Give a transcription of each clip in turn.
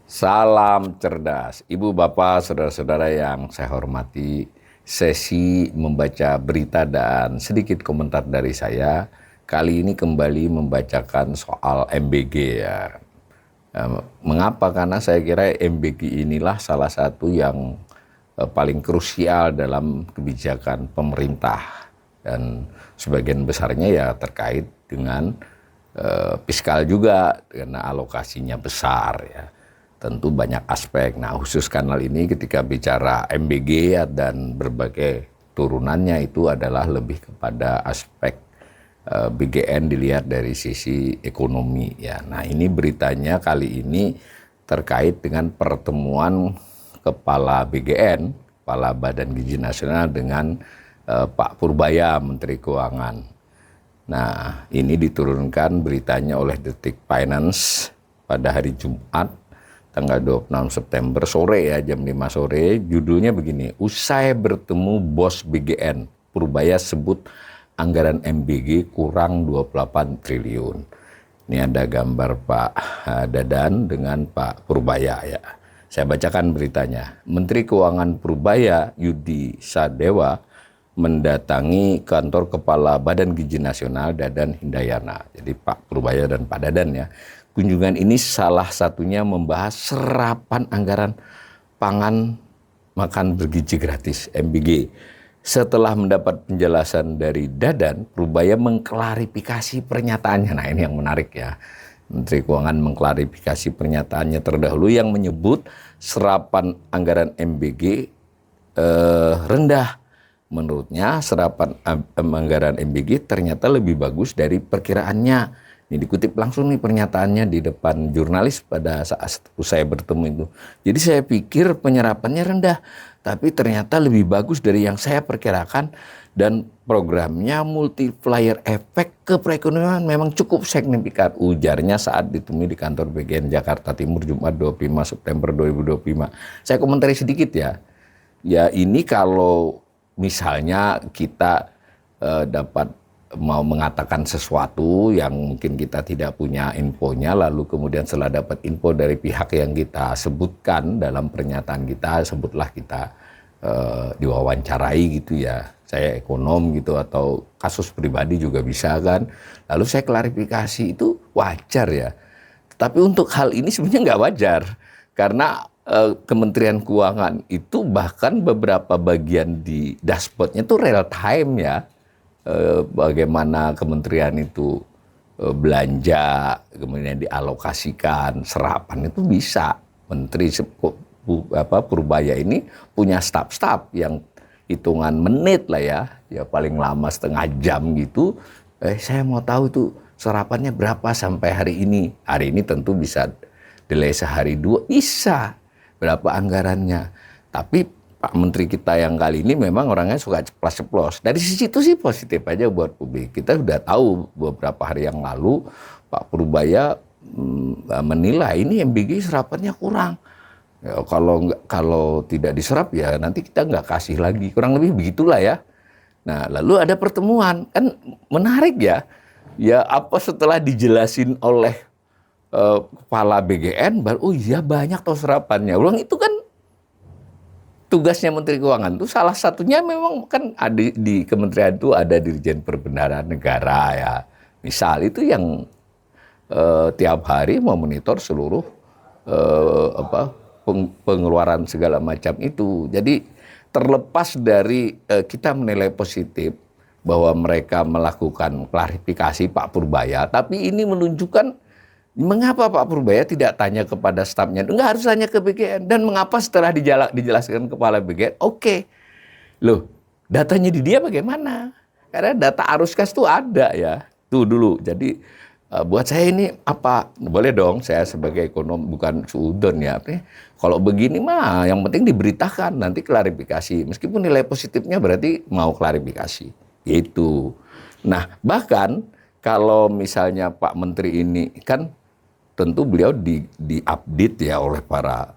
Salam cerdas, Ibu, Bapak, Saudara-saudara yang saya hormati. Sesi membaca berita dan sedikit komentar dari saya. Kali ini kembali membacakan soal MBG ya. Mengapa? Karena saya kira MBG inilah salah satu yang paling krusial dalam kebijakan pemerintah. Dan sebagian besarnya ya terkait dengan fiskal juga, karena alokasinya besar ya. Tentu banyak aspek. Nah, khusus kanal ini ketika bicara MBG dan berbagai turunannya itu adalah lebih kepada aspek BGN dilihat dari sisi ekonomi ya. Nah, ini beritanya kali ini terkait dengan pertemuan Kepala BGN, Kepala Badan Gizi Nasional dengan Pak Purbaya, Menteri Keuangan. Nah, ini diturunkan beritanya oleh Detik Finance pada hari Jumat, tanggal 26 September sore ya, jam 5 sore. Judulnya begini, usai bertemu bos BGN, Purbaya sebut anggaran MBG kurang 28 triliun. Ini ada gambar Pak Dadan dengan Pak Purbaya ya. Saya bacakan beritanya. Menteri Keuangan Purbaya Yudi Sadewa mendatangi kantor Kepala Badan Gizi Nasional Dadan Hindayana. Jadi Pak Purbaya dan Pak Dadan ya. Kunjungan ini salah satunya membahas serapan anggaran pangan makan bergizi gratis MBG. Setelah mendapat penjelasan dari Dadan, Purbaya mengklarifikasi pernyataannya. Nah, ini yang menarik ya. Menteri Keuangan mengklarifikasi pernyataannya terdahulu yang menyebut serapan anggaran MBG rendah. Menurutnya serapan anggaran MBG ternyata lebih bagus dari perkiraannya. Ini dikutip langsung nih pernyataannya di depan jurnalis pada saat usai bertemu itu. Jadi saya pikir penyerapannya rendah, tapi ternyata lebih bagus dari yang saya perkirakan dan programnya multiplier efek ke perekonomian memang cukup signifikan, ujarnya saat ditemui di kantor BGN Jakarta Timur Jumat 25 September 2025. Saya komentari sedikit ya. Ya ini kalau misalnya kita dapat mau mengatakan sesuatu yang mungkin kita tidak punya infonya, lalu kemudian setelah dapat info dari pihak yang kita sebutkan dalam pernyataan kita, sebutlah kita diwawancarai gitu ya, saya ekonom gitu atau kasus pribadi juga bisa kan, lalu saya klarifikasi, itu wajar ya. Tapi untuk hal ini sebenarnya nggak wajar, karena Kementerian Keuangan itu bahkan beberapa bagian di dashboardnya itu real time ya. Bagaimana kementerian itu belanja, kemudian dialokasikan, serapan itu bisa. Menteri Purbaya ini punya staf-staf yang hitungan menit lah ya paling lama setengah jam gitu. Saya mau tahu itu serapannya berapa sampai hari ini. Hari ini tentu bisa delay sehari dua, bisa. Berapa anggarannya. Tapi Pak Menteri kita yang kali ini memang orangnya suka ceplas-ceplos. Dari sisi itu sih positif aja buat publik. Kita sudah tahu beberapa hari yang lalu Pak Purbaya menilai ini MBG serapannya kurang. Ya, kalau tidak diserap ya nanti kita nggak kasih lagi. Kurang lebih begitulah ya. Nah lalu ada pertemuan, kan menarik ya. Ya apa setelah dijelasin oleh Kepala BGN, baru oh iya banyak toh serapannya. Ulang itu kan tugasnya Menteri Keuangan itu salah satunya memang kan ada di kementerian itu ada Dirjen Perbendaharaan Negara ya. Misal itu yang tiap hari memonitor seluruh pengeluaran segala macam itu. Jadi terlepas dari kita menilai positif bahwa mereka melakukan klarifikasi Pak Purbaya, tapi ini menunjukkan mengapa Pak Purbaya tidak tanya kepada stafnya? Enggak, harus tanya ke BGN. Dan mengapa setelah dijelaskan kepala BGN, oke. Loh, datanya di dia bagaimana? Karena data arus kas itu ada ya. Tuh dulu. Jadi buat saya ini apa? Boleh dong saya sebagai ekonom bukan suudon ya. Kalau begini mah yang penting diberitakan, nanti klarifikasi. Meskipun nilai positifnya berarti mau klarifikasi. Gitu. Nah, bahkan kalau misalnya Pak Menteri ini kan tentu beliau di-update ya oleh para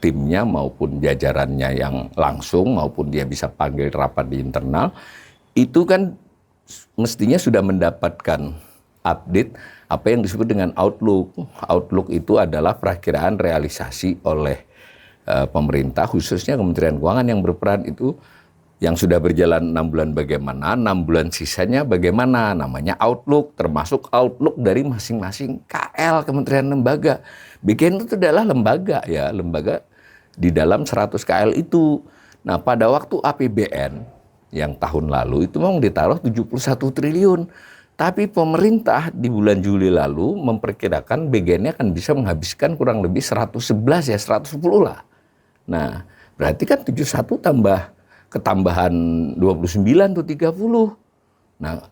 timnya maupun jajarannya yang langsung maupun dia bisa panggil rapat di internal, itu kan mestinya sudah mendapatkan update apa yang disebut dengan outlook. Outlook itu adalah perakiraan realisasi oleh pemerintah, khususnya Kementerian Keuangan yang berperan itu, yang sudah berjalan 6 bulan bagaimana, 6 bulan sisanya bagaimana, namanya outlook, termasuk outlook dari masing-masing KL, kementerian lembaga. BGN itu adalah lembaga ya, lembaga di dalam 100 KL itu. Nah, pada waktu APBN yang tahun lalu itu memang ditaruh 71 triliun. Tapi pemerintah di bulan Juli lalu memperkirakan BGN-nya akan bisa menghabiskan kurang lebih 111 ya, 110 lah. Nah, berarti kan 71 tambah ketambahan 29 tuh 30. Nah,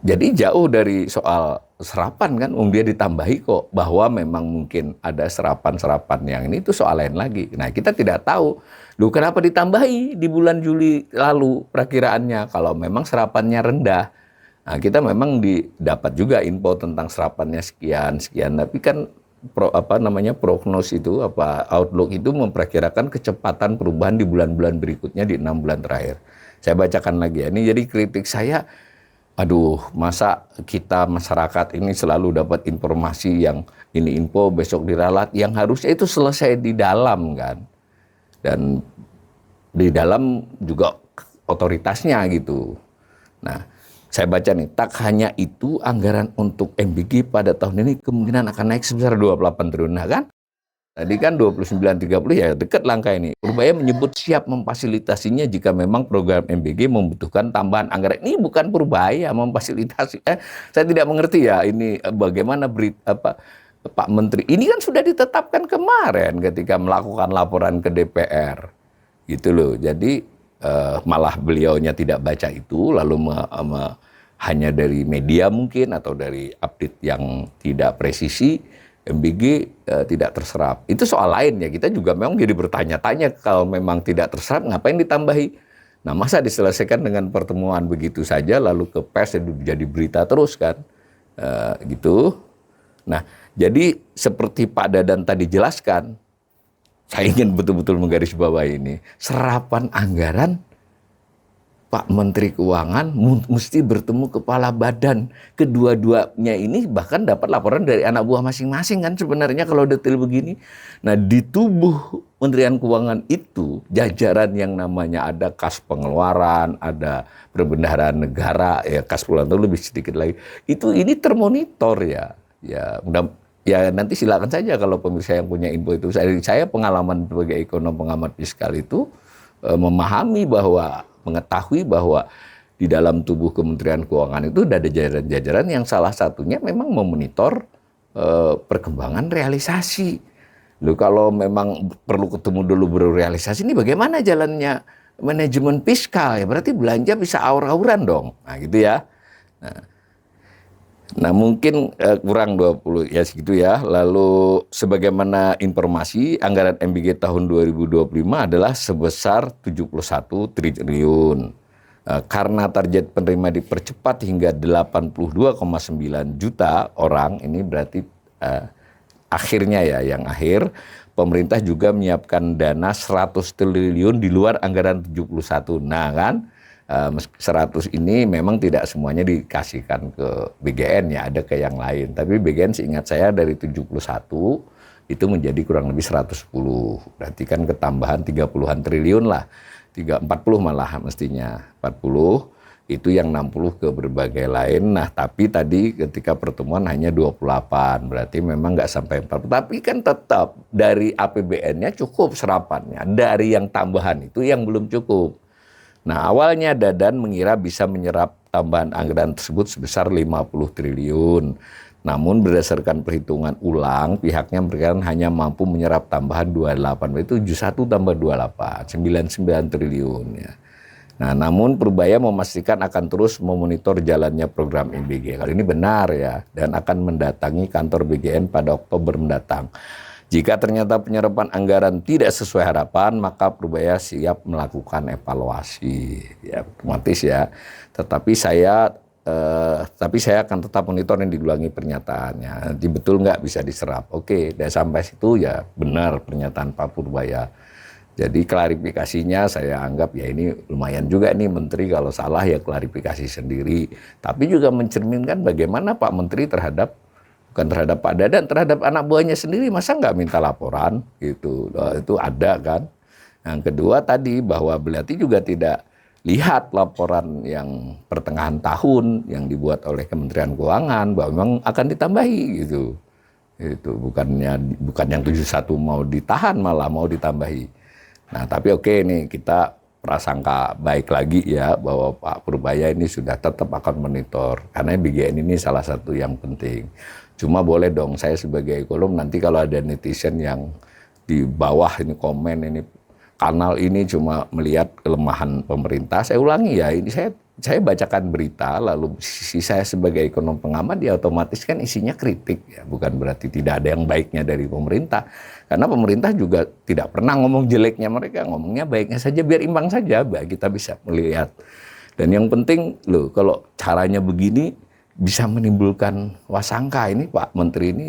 jadi jauh dari soal serapan kan, dia ditambahi kok, bahwa memang mungkin ada serapan-serapan yang ini itu soal lain lagi. Nah, kita tidak tahu, loh kenapa ditambahi di bulan Juli lalu perakiraannya kalau memang serapannya rendah. Nah, kita memang dapat juga info tentang serapannya sekian, tapi kan prognos itu, outlook itu memperkirakan kecepatan perubahan di bulan-bulan berikutnya di 6 bulan terakhir. Saya bacakan lagi ya. Ini jadi kritik saya, aduh, masa kita masyarakat ini selalu dapat informasi yang ini info besok diralat, yang harusnya itu selesai di dalam kan. Dan di dalam juga otoritasnya gitu. Nah, saya baca nih, tak hanya itu, anggaran untuk MBG pada tahun ini kemungkinan akan naik sebesar 28 triliun. Nah kan, tadi kan 29-30 ya dekat langkah ini. Purbaya menyebut siap memfasilitasinya jika memang program MBG membutuhkan tambahan anggaran. Ini bukan Purbaya memfasilitasi. Saya tidak mengerti ya ini bagaimana Pak Menteri. Ini kan sudah ditetapkan kemarin ketika melakukan laporan ke DPR. Gitu loh. Jadi malah beliaunya tidak baca itu, lalu hanya dari media mungkin atau dari update yang tidak presisi, MBG tidak terserap. Itu soal lain ya, kita juga memang jadi bertanya-tanya kalau memang tidak terserap ngapain ditambahi. Nah, masa diselesaikan dengan pertemuan begitu saja lalu ke pers jadi berita terus kan, gitu. Nah, jadi seperti Pak Dadan tadi jelaskan, saya ingin betul-betul menggarisbawahi ini. Serapan anggaran Pak Menteri Keuangan mesti bertemu kepala badan. Kedua-duanya ini bahkan dapat laporan dari anak buah masing-masing kan sebenarnya kalau detail begini. Nah, di tubuh Kementerian Keuangan itu jajaran yang namanya ada kas pengeluaran, ada perbendaharaan negara, ya kas pengeluaran itu lebih sedikit lagi. Ini termonitor ya. Ya nanti silakan saja kalau pemirsa yang punya info itu. Saya pengalaman sebagai ekonom pengamat fiskal itu memahami bahwa, mengetahui bahwa di dalam tubuh Kementerian Keuangan itu ada jajaran-jajaran yang salah satunya memang memonitor perkembangan realisasi. Loh, kalau memang perlu ketemu dulu baru realisasi, ini bagaimana jalannya manajemen fiskal ya? Berarti belanja bisa aur-auran dong. Nah gitu ya. Nah mungkin kurang 20 ya segitu ya. Lalu sebagaimana informasi anggaran MBG tahun 2025 adalah sebesar 71 triliun. Karena target penerima dipercepat hingga 82,9 juta orang, ini berarti akhirnya ya yang akhir, pemerintah juga menyiapkan dana 100 triliun di luar anggaran 71. Nah kan, 100 ini memang tidak semuanya dikasihkan ke BGN ya, ada ke yang lain. Tapi BGN seingat saya dari 71 itu menjadi kurang lebih 110. Berarti kan ketambahan 30-an triliun lah. 40 malah mestinya. 40 itu yang 60 ke berbagai lain. Nah, tapi tadi ketika pertemuan hanya 28. Berarti memang nggak sampai 40. Tapi kan tetap dari APBN-nya cukup serapannya. Dari yang tambahan itu yang belum cukup. Nah, awalnya Dadan mengira bisa menyerap tambahan anggaran tersebut sebesar 50 triliun. Namun berdasarkan perhitungan ulang, pihaknya memperkirakan hanya mampu menyerap tambahan 28, itu 71 tambah 28, 99 triliun. Ya. Nah, namun Purbaya memastikan akan terus memonitor jalannya program MBG. Kali ini benar ya, dan akan mendatangi kantor BGN pada Oktober mendatang. Jika ternyata penyerapan anggaran tidak sesuai harapan, maka Purbaya siap melakukan evaluasi. Ya, otomatis ya. Tetapi saya akan tetap monitor yang diulangi pernyataannya. Nanti betul nggak bisa diserap. Oke, dan sampai situ ya benar pernyataan Pak Purbaya. Jadi klarifikasinya saya anggap ya ini lumayan juga nih Menteri, kalau salah ya klarifikasi sendiri. Tapi juga mencerminkan bagaimana Pak Menteri bukan terhadap Pak Dadan, terhadap anak buahnya sendiri, masa nggak minta laporan gitu. Itu ada kan. Yang kedua tadi bahwa Belati juga tidak lihat laporan yang pertengahan tahun yang dibuat oleh Kementerian Keuangan bahwa memang akan ditambahi gitu. Itu bukan yang 71 mau ditahan, malah mau ditambahi. Nah, tapi oke nih, kita prasangka baik lagi ya bahwa Pak Purbaya ini sudah tetap akan monitor, karena BGN ini salah satu yang penting. Cuma boleh dong saya sebagai ekonom nanti kalau ada netizen yang di bawah ini komen, ini kanal ini cuma melihat kelemahan pemerintah, saya ulangi ya, ini saya bacakan berita, lalu sisi saya sebagai ekonom pengamat ya otomatis kan isinya kritik ya, bukan berarti tidak ada yang baiknya dari pemerintah, karena pemerintah juga tidak pernah ngomong jeleknya mereka, ngomongnya baiknya saja, biar imbang saja, biar kita bisa melihat. Dan yang penting loh, kalau caranya begini bisa menimbulkan wasangka, ini Pak Menteri ini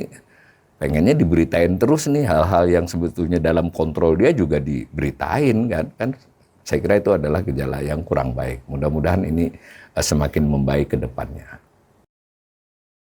pengennya diberitain terus nih hal-hal yang sebetulnya dalam kontrol dia juga diberitain kan saya kira itu adalah gejala yang kurang baik. Mudah-mudahan ini semakin membaik ke depannya.